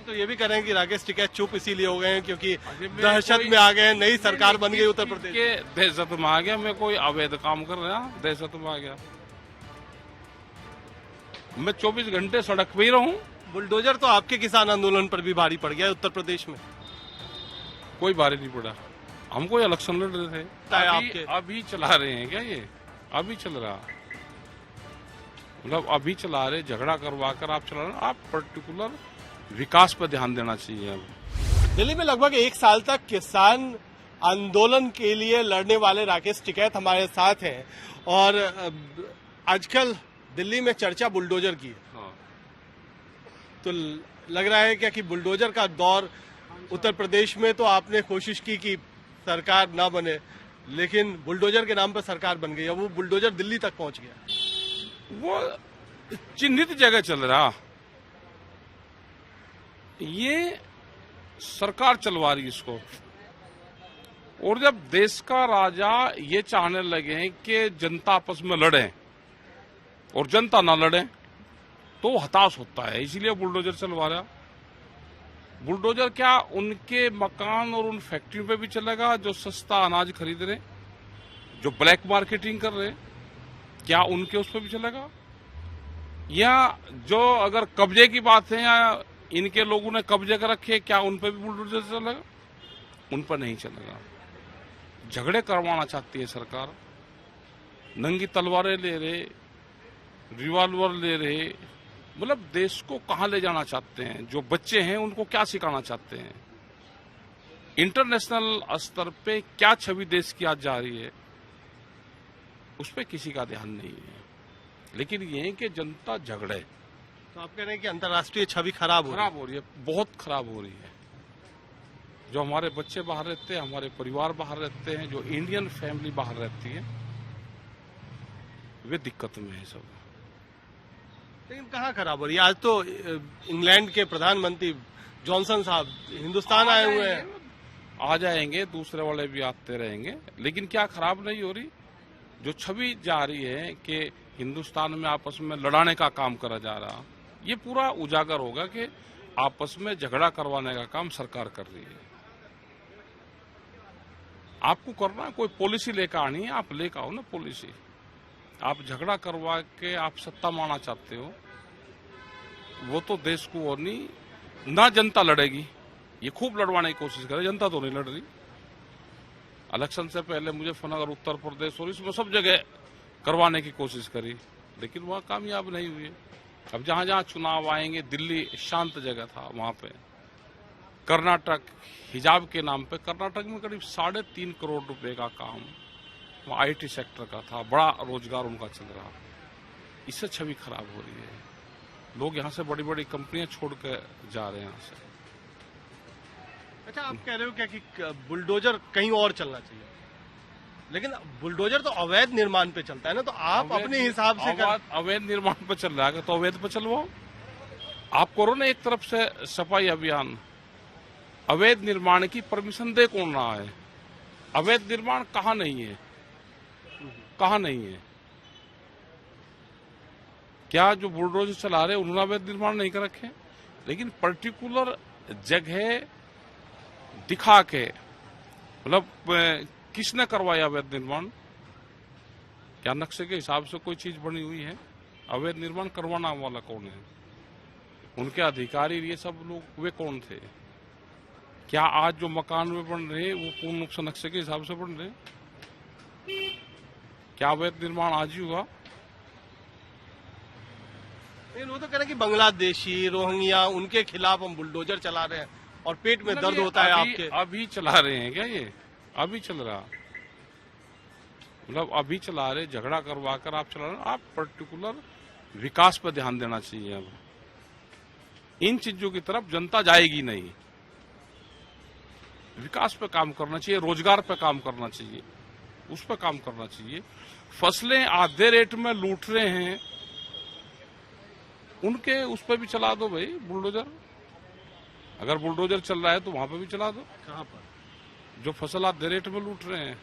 लोग तो ये भी कह रहे हैं कि राकेश टिकैत चुप इसीलिए हो गए हैं क्योंकि दहशत में आ गए हैं, नई सरकार बन गई उत्तर प्रदेश के दहशत में आ गया, मैं कोई अवैध काम कर रहा, दहशत में आ गया। मैं 24 घंटे सड़क पे ही रहूं। बुलडोजर तो आपके किसान आंदोलन पर भी भारी पड़ गया है उत्तर प्रदेश में। कोई भारी नहीं पड़ा, हम कोई इलेक्शन लड़ रहे थे। आपके अभी चला रहे हैं क्या ये? अभी चल रहा, मतलब अभी चला रहे, झगड़ा करवा कर आप चला रहे। आप पर्टिकुलर विकास पर ध्यान देना चाहिए। अब दिल्ली में लगभग 1 साल तक किसान आंदोलन के लिए लड़ने वाले राकेश टिकैत हमारे साथ हैं और आजकल दिल्ली में चर्चा बुलडोजर की है। हाँ। तो लग रहा है क्या कि बुलडोजर का दौर उत्तर प्रदेश में तो आपने कोशिश की कि सरकार ना बने, लेकिन बुलडोजर के नाम पर सरकार बन गई है, वो बुलडोजर दिल्ली तक पहुंच गया। वो चिन्हित जगह चल रहा, ये सरकार चलवा रही इसको। और जब देश का राजा ये चाहने लगे हैं कि जनता आपस में लड़े और जनता ना लड़े तो हताश होता है, इसीलिए बुलडोजर चलवा रहा। बुलडोजर क्या उनके मकान और उन फैक्ट्रियों पे भी चलेगा जो सस्ता अनाज खरीद रहे, जो ब्लैक मार्केटिंग कर रहे, क्या उनके उस पर भी चलेगा? या जो अगर कब्जे की बात है या इनके लोगों ने कब्जे कर रखे, क्या उन पर भी बुलडोजर चलेगा? उन पर नहीं चलेगा। झगड़े करवाना चाहती है सरकार, नंगी तलवारें ले रहे, रिवॉल्वर ले रहे, मतलब देश को कहां ले जाना चाहते हैं? जो बच्चे हैं उनको क्या सिखाना चाहते हैं? इंटरनेशनल स्तर पे क्या छवि देश की आज जा रही है, उस पर किसी का ध्यान नहीं है। लेकिन ये है कि जनता झगड़े। तो आप कह रहे हैं कि अंतर्राष्ट्रीय छवि खराब हो रही है, बहुत खराब हो रही है। जो हमारे बच्चे बाहर रहते हैं, हमारे परिवार बाहर रहते हैं, जो इंडियन फैमिली बाहर रहती है, वे दिक्कत में है सब। लेकिन कहाँ खराब हो रही है? आज तो इंग्लैंड के प्रधानमंत्री जॉनसन साहब हिंदुस्तान आए हुए हैं। आ जाएंगे, दूसरे वाले भी आते रहेंगे, लेकिन क्या खराब नहीं हो रही? जो छवि जा रही है कि हिंदुस्तान में आपस में लड़ाने का काम करा जा रहा, ये पूरा उजागर होगा कि आपस में झगड़ा करवाने का काम सरकार कर रही है। आपको करना कोई पॉलिसी लेकर आनी है, आप लेकर आओ ना पॉलिसी। आप झगड़ा करवा के आप सत्ता मारना चाहते हो, वो तो देश को और नहीं ना जनता लड़ेगी। ये खूब लड़वाने की कोशिश करे, जनता तो नहीं लड़ रही। इलेक्शन से पहले मुजफ्फरनगर, उत्तर प्रदेश और इसमें सब जगह करवाने की कोशिश करी, लेकिन वह कामयाब नहीं हुई। अब जहां जहां चुनाव आएंगे, दिल्ली शांत जगह था, वहां पे कर्नाटक हिजाब के नाम पे, कर्नाटक में करीब 3.5 करोड़ रुपए का काम IT सेक्टर का था, बड़ा रोजगार उनका चल रहा। इससे छवि खराब हो रही है। लोग यहाँ से बड़ी बड़ी कंपनियां छोड़ के जा रहे हैं यहाँ से। अच्छा, आप कह रहे हो क्या कि बुलडोजर कहीं और चलना चाहिए, लेकिन बुलडोजर तो अवैध निर्माण पे चलता है ना, तो आप अपने हिसाब से अवैध निर्माण पे चल रहा है तो अवैध पे चलवाओ। आप करो ना एक तरफ से सफाई अभियान। अवैध निर्माण की परमिशन दे कौन रहा है? अवैध निर्माण कहाँ नहीं है, कहाँ नहीं है? क्या जो बुलडोजर चला रहे उन्होंने अवैध निर्माण नहीं कर रखे? लेकिन पर्टिकुलर जगह दिखा के, मतलब किसने करवाया अवैध निर्माण? क्या नक्शे के हिसाब से कोई चीज बनी हुई है? अवैध निर्माण करवाना वाला कौन है? उनके अधिकारी ये सब लोग वे कौन थे? क्या आज जो मकान में बन रहे वो पूर्ण रूप से नक्शे के हिसाब से बन रहे? क्या अवैध निर्माण आज ही हुआ? वो तो कह रहे हैं कि बांग्लादेशी, रोहिंग्या, उनके खिलाफ हम बुलडोजर चला रहे हैं और पेट में दर्द होता है आपके। अभी चला रहे हैं क्या ये? अभी चल रहा, मतलब अभी चला रहे, झगड़ा करवा कर आप चला रहे। आप पर्टिकुलर विकास पर ध्यान देना चाहिए। अब इन चीजों की तरफ जनता जाएगी नहीं। विकास पे काम करना चाहिए, रोजगार पे काम करना चाहिए, उस पर काम करना चाहिए। फसलें आधे रेट में लूट रहे हैं, उनके उस पर भी चला दो भाई बुलडोजर। अगर बुलडोजर चल रहा है तो वहां पर भी चला दो। कहां पर? जो फसल आधे रेट में लूट रहे हैं,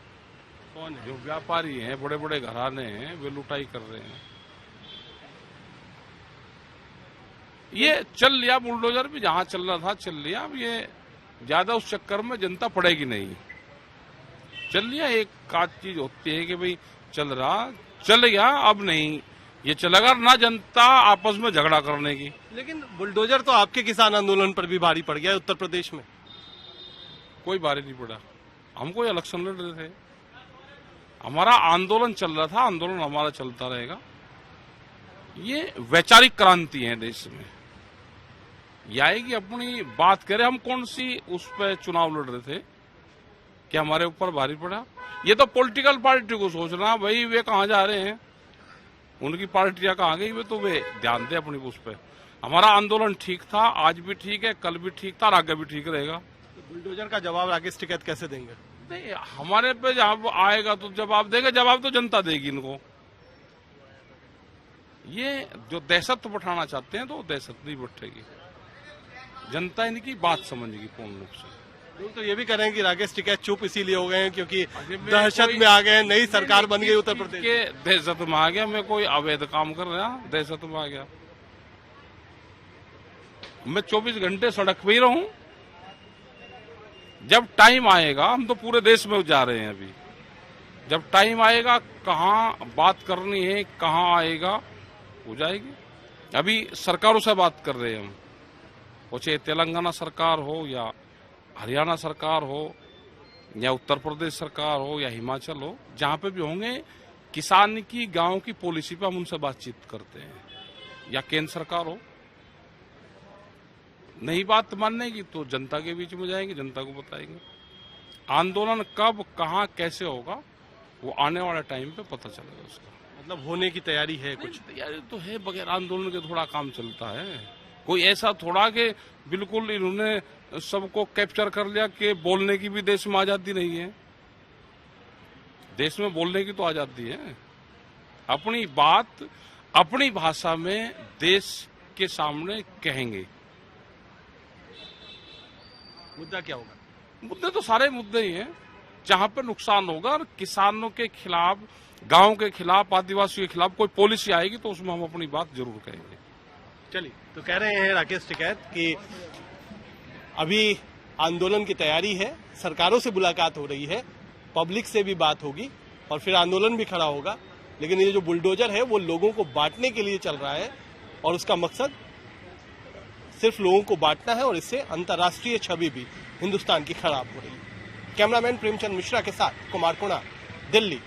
कौन है? जो व्यापारी हैं, बड़े बड़े घराने हैं, वे लुटाई कर रहे हैं। ये चल लिया, बुलडोजर भी जहां चल रहा था चल लिया। अब ये ज्यादा उस चक्कर में जनता पड़ेगी नहीं, चल लिया। एक आध चीज होती है कि भाई चल रहा चल गया, अब नहीं ये चलेगा ना जनता आपस में झगड़ा करने की। लेकिन बुलडोजर तो आपके किसान आंदोलन पर भी भारी पड़ गया है उत्तर प्रदेश में। कोई भारी नहीं पड़ा, हम कोई इलेक्शन लड़ रहे थे, हमारा आंदोलन चल रहा था, आंदोलन हमारा चलता रहेगा। ये वैचारिक क्रांति है देश में, ये आएगी। अपनी बात करें, हम कौन सी उस पर चुनाव लड़ रहे थे कि हमारे ऊपर भारी पड़ा। ये तो पॉलिटिकल पार्टी को सोचना भाई वे कहाँ जा रहे हैं, उनकी पार्टियां कहाँ गई, वे तो वे ध्यान दे अपनी उस पर। हमारा आंदोलन ठीक था, आज भी ठीक है, कल भी ठीक था और आगे भी ठीक रहेगा। तो बुलडोजर का जवाब राकेश टिकैत कैसे देंगे? नहीं, हमारे पे जब आएगा तो जवाब देगा, जवाब तो जनता देगी इनको। ये जो दहशत बैठाना चाहते हैं तो दहशत नहीं बैठेगी, जनता इनकी बात समझेगी पूर्ण रूप से। लोग तो ये भी कह रहे हैं कि राकेश टिकैत चुप इसीलिए हो गए हैं क्योंकि दहशत में आ गए, नई सरकार बन गई उत्तर प्रदेश के दहशत में आ गया। मैं कोई अवैध काम कर रहा, दहशत में आ गया। मैं 24 घंटे सड़क पे ही रहूं, जब टाइम आएगा, हम तो पूरे देश में जा रहे हैं अभी, जब टाइम आएगा कहाँ बात करनी है कहाँ आएगा हो जाएगी। अभी सरकारों से बात कर रहे हैं हम, वो चाहे तेलंगाना सरकार हो या हरियाणा सरकार हो या उत्तर प्रदेश सरकार हो या हिमाचल हो, जहां पे भी होंगे किसान की गांव की पॉलिसी पे हम उनसे बातचीत करते हैं, या केंद्र सरकार हो। नहीं बात मानने की तो जनता के बीच में जाएंगे, जनता को बताएंगे। आंदोलन कब कहां कैसे होगा वो आने वाले टाइम पे पता चलेगा उसका। मतलब होने की तैयारी है कुछ? तैयारी तो है, बगैर आंदोलन के थोड़ा काम चलता है। कोई ऐसा थोड़ा कि बिल्कुल इन्होंने सबको कैप्चर कर लिया कि बोलने की भी देश में आजादी नहीं है। देश में बोलने की तो आजादी है, अपनी बात अपनी भाषा में देश के सामने कहेंगे। मुद्दा क्या होगा? मुद्दे तो सारे मुद्दे ही हैं, जहां पर नुकसान होगा और किसानों के खिलाफ, गांव के खिलाफ, आदिवासियों के खिलाफ कोई पॉलिसी आएगी तो उसमें हम अपनी बात जरूर कहेंगे। चलिए, तो कह रहे हैं राकेश टिकैत कि अभी आंदोलन की तैयारी है, सरकारों से मुलाकात हो रही है, पब्लिक से भी बात होगी और फिर आंदोलन भी खड़ा होगा। लेकिन ये जो बुलडोजर है वो लोगों को बांटने के लिए चल रहा है और उसका मकसद सिर्फ लोगों को बांटना है और इससे अंतर्राष्ट्रीय छवि भी हिंदुस्तान की खराब हो रही है। कैमरामैन प्रेमचंद मिश्रा के साथ कुमार कोना, दिल्ली।